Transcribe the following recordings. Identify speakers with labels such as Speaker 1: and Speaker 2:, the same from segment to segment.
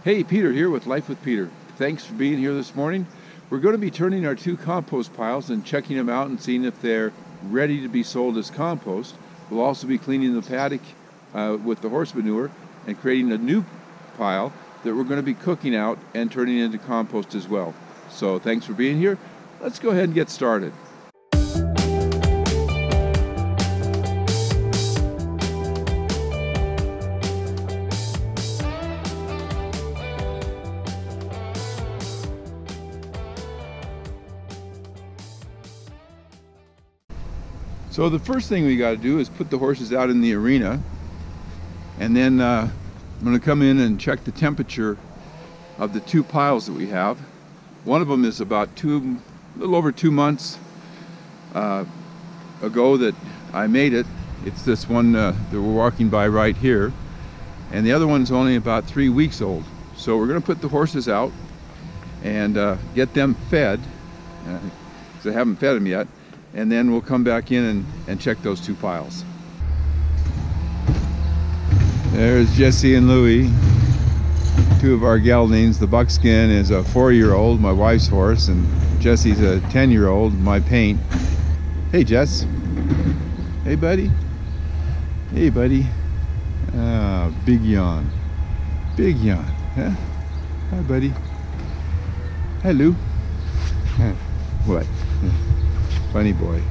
Speaker 1: Hey, Peter here with Life with Peter. Thanks for being here this morning. We're going to be turning our 2 compost piles and checking them out and seeing if they're ready to be sold as compost. We'll also be cleaning the paddock with the horse manure and creating a new pile that we're going to be cooking out and turning into compost as well. So thanks for being here. Let's go ahead and get started. So the first thing we got to do is put the horses out in the arena, and then I'm going to come in and check the temperature of the 2 piles that we have. One of them is about a little over 2 months ago that I made it. It's this one that we're walking by right here, and the other one's only about 3 weeks old. So we're going to put the horses out and get them fed, because I haven't fed them yet. And then we'll come back in and check those 2 piles. There's Jesse and Louie, 2 of our geldings. The buckskin is a 4-year-old, my wife's horse, and Jesse's a 10-year-old, my paint. Hey, Jess. Hey, buddy. Hey, buddy. Ah, big yawn. Big yawn, huh? Hi, buddy. Hi, Lou. What? Funny boy.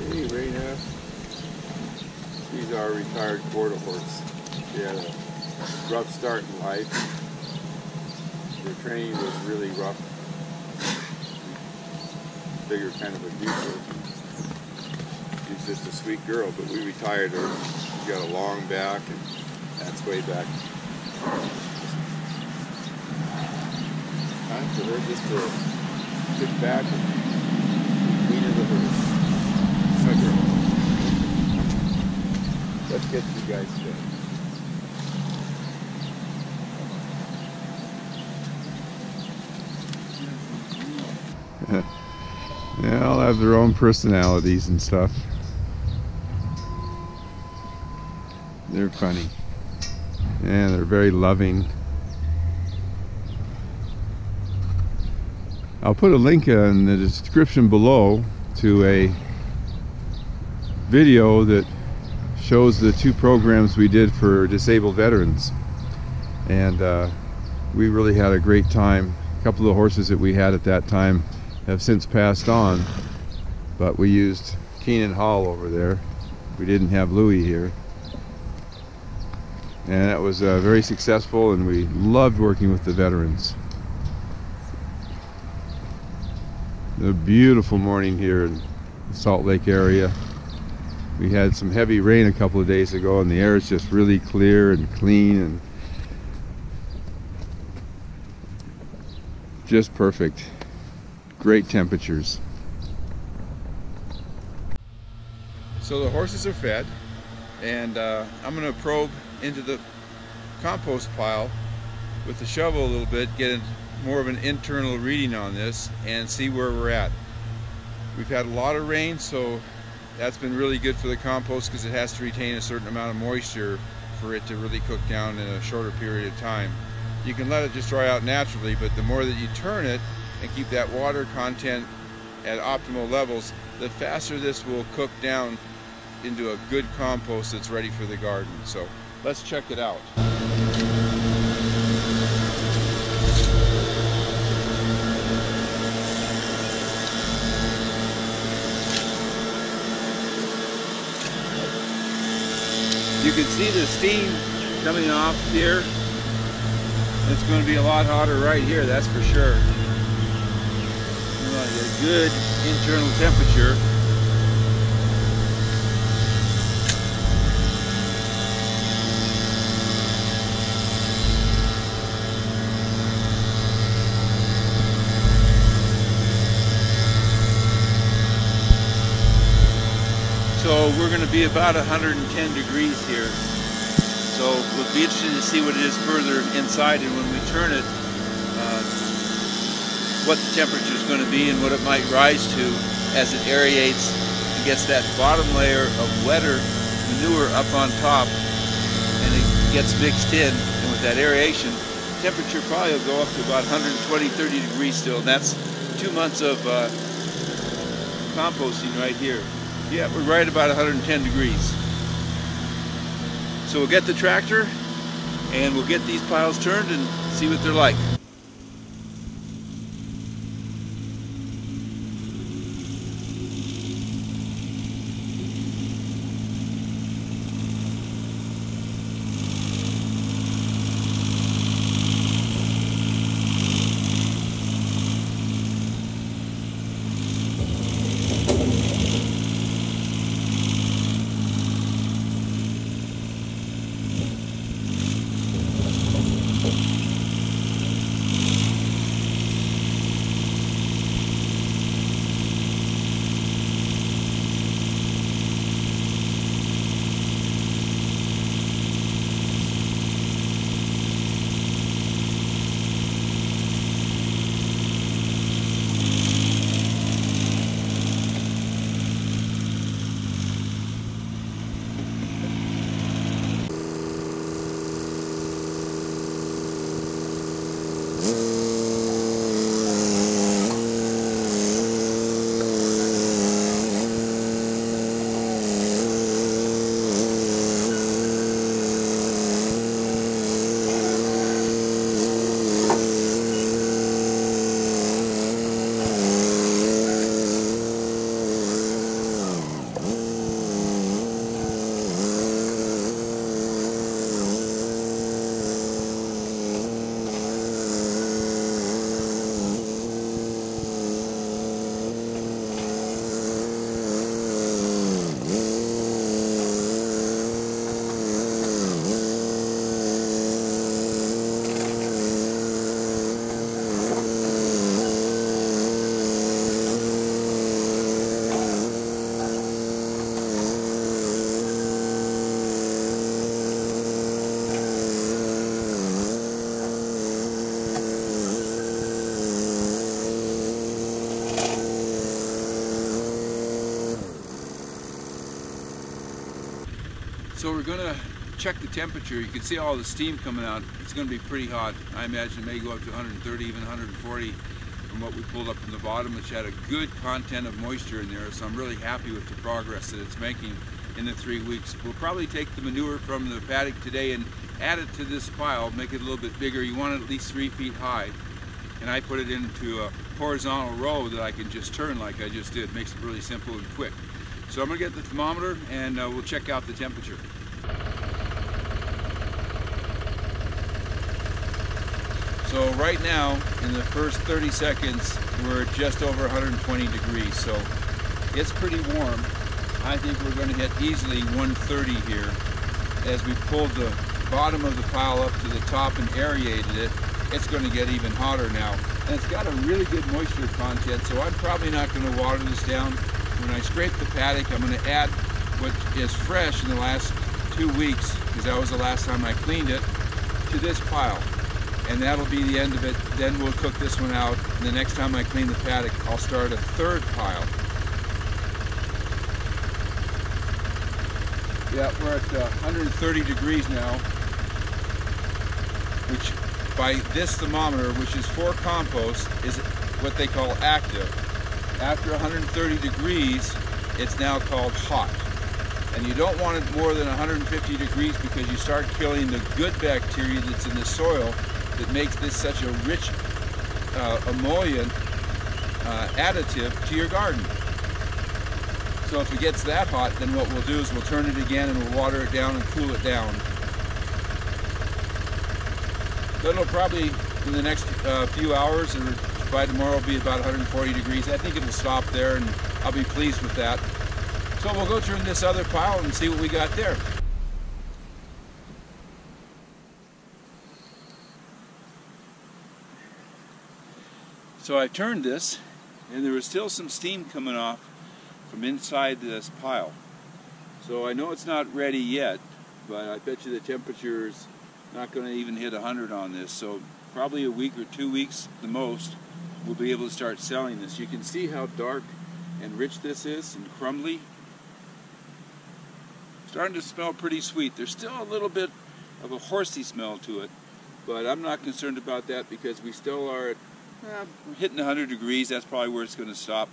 Speaker 1: Hey, Raina. She's our retired quarter horse. She had a rough start in life. Her training was really rough. Figured kind of abusive. She's just a sweet girl, but we retired her. She got a long back, and that's way back. Time for her just to sit back and clean her the horse. My girl. Let's get you guys fed. They all have their own personalities and stuff. They're funny. And they're very loving. I'll put a link in the description below to a video that shows the 2 programs we did for disabled veterans, and we really had a great time. A couple of the horses that we had at that time have since passed on, but we used Keenan Hall over there. We didn't have Louie here, and that was very successful, and we loved working with the veterans. A beautiful morning here in the Salt Lake area. We had some heavy rain a couple of days ago, and the air is just really clear and clean and just perfect. Great temperatures. So the horses are fed, and I'm going to probe into the compost pile with the shovel a little bit, get more of an internal reading on this, and see where we're at. We've had a lot of rain, so that's been really good for the compost because it has to retain a certain amount of moisture for it to really cook down in a shorter period of time. You can let it just dry out naturally, but the more that you turn it and keep that water content at optimal levels, the faster this will cook down into a good compost that's ready for the garden. So let's check it out. You can see the steam coming off here. It's going to be a lot hotter right here, that's for sure. A good internal temperature. So we're going to be about 110 degrees here. So it'll be interesting to see what it is further inside, and when we turn it, what the temperature is going to be and what it might rise to as it aerates and gets that bottom layer of wetter manure up on top, and it gets mixed in. And with that aeration, temperature probably will go up to about 120, 30 degrees still, and that's 2 months of composting right here. Yeah, we're right about 110 degrees. So we'll get the tractor and we'll get these piles turned and see what they're like. So we're going to check the temperature. You can see all the steam coming out. It's going to be pretty hot. I imagine it may go up to 130, even 140 from what we pulled up from the bottom, which had a good content of moisture in there. So I'm really happy with the progress that it's making in the 3 weeks. We'll probably take the manure from the paddock today and add it to this pile, make it a little bit bigger. You want it at least 3 feet high. And I put it into a horizontal row that I can just turn like I just did. Makes it really simple and quick. So I'm going to get the thermometer and we'll check out the temperature. So right now, in the first 30 seconds, we're just over 120 degrees. So it's pretty warm. I think we're going to hit easily 130 here. As we pulled the bottom of the pile up to the top and aerated it, it's going to get even hotter now. And it's got a really good moisture content, so I'm probably not going to water this down. When I scrape the paddock, I'm going to add what is fresh in the last 2 weeks, because that was the last time I cleaned it, to this pile. And that'll be the end of it. Then we'll cook this one out. And the next time I clean the paddock, I'll start a third pile. Yeah, we're at 130 degrees now, which by this thermometer, which is for compost, is what they call active. After 130 degrees, it's now called hot. And you don't want it more than 150 degrees because you start killing the good bacteria that's in the soil that makes this such a rich emollient additive to your garden. So if it gets that hot, then what we'll do is we'll turn it again and we'll water it down and cool it down. So it'll probably, in the next few hours, or by tomorrow, will be about 140 degrees. I think it'll stop there, and I'll be pleased with that. So we'll go turn this other pile and see what we got there. So I turned this, and there was still some steam coming off from inside this pile. So I know it's not ready yet, but I bet you the temperature's not going to even hit 100 on this. So probably a week or 2 weeks the most, we'll be able to start selling this. You can see how dark and rich this is and crumbly. Starting to smell pretty sweet. There's still a little bit of a horsey smell to it, but I'm not concerned about that because we still are at hitting 100 degrees. That's probably where it's going to stop.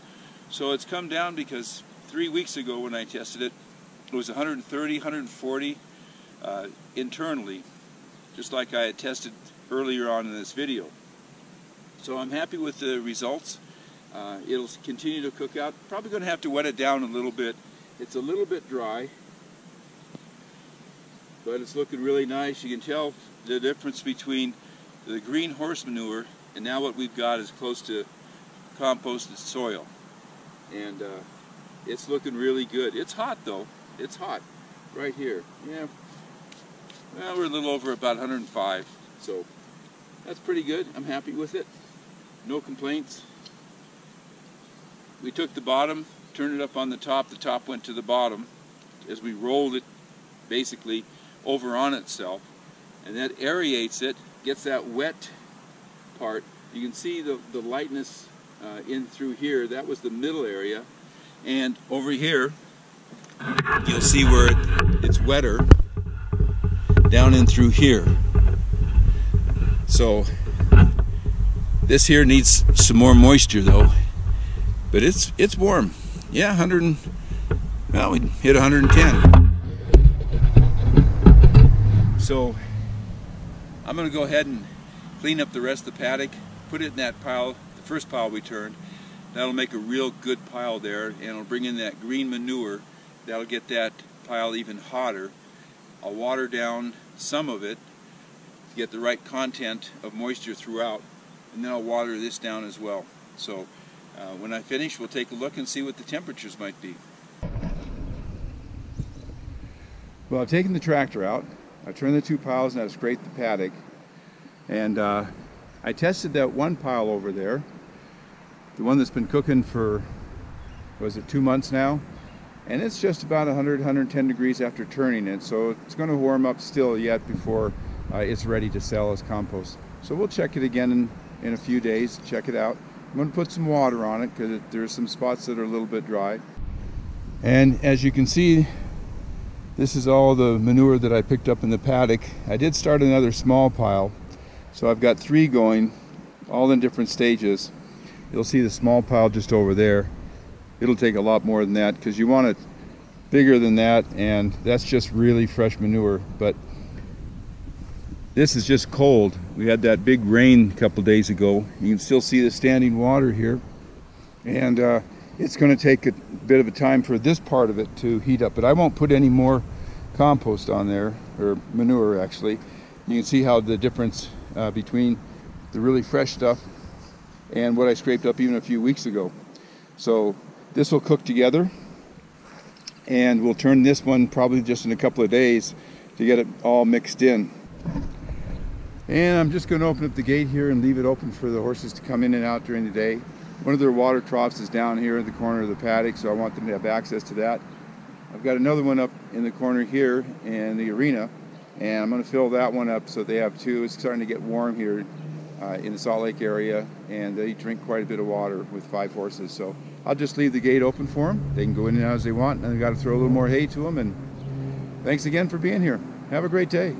Speaker 1: So it's come down because 3 weeks ago when I tested it, it was 130, 140 internally, just like I had tested earlier on in this video. So I'm happy with the results. It'll continue to cook out. Probably going to have to wet it down a little bit. It's a little bit dry, but it's looking really nice. You can tell the difference between the green horse manure and now what we've got is close to composted soil. And it's looking really good. It's hot though. It's hot right here. Yeah. Well, we're a little over about 105. So that's pretty good. I'm happy with it. No complaints. We took the bottom, turned it up on the top went to the bottom as we rolled it basically over on itself, and that aerates it, gets that wet part. You can see the lightness in through here. That was the middle area, and over here you'll see where it's wetter down in through here. So this here needs some more moisture though, but it's warm. Yeah, 100 well, we hit 110. So I'm going to go ahead and clean up the rest of the paddock, put it in that pile, the first pile we turned. That'll make a real good pile there, and it'll bring in that green manure. That'll get that pile even hotter. I'll water down some of it to get the right content of moisture throughout, and then I'll water this down as well. So when I finish, we'll take a look and see what the temperatures might be. Well, I've taken the tractor out. I turned the 2 piles and I've scraped the paddock, and I tested that one pile over there, the one that's been cooking for, was it 2 months now, and it's just about 110 degrees after turning it, so it's going to warm up still yet before it's ready to sell as compost. So we'll check it again in a few days, check it out. I'm going to put some water on it because there's some spots that are a little bit dry. And as you can see, this is all the manure that I picked up in the paddock. I did start another small pile, so I've got 3 going, all in different stages. You'll see the small pile just over there. It'll take a lot more than that because you want it bigger than that, and that's just really fresh manure. But this is just cold. We had that big rain a couple days ago. You can still see the standing water here, and it's going to take a bit of a time for this part of it to heat up, but I won't put any more compost on there, or manure actually. You can see how the difference between the really fresh stuff and what I scraped up even a few weeks ago. So this will cook together, and we'll turn this one probably just in a couple of days to get it all mixed in. And I'm just going to open up the gate here and leave it open for the horses to come in and out during the day. One of their water troughs is down here in the corner of the paddock, so I want them to have access to that. I've got another one up in the corner here in the arena, and I'm going to fill that one up so they have 2. It's starting to get warm here in the Salt Lake area, and they drink quite a bit of water with 5 horses. So I'll just leave the gate open for them. They can go in and out as they want, and I've got to throw a little more hay to them. And thanks again for being here. Have a great day.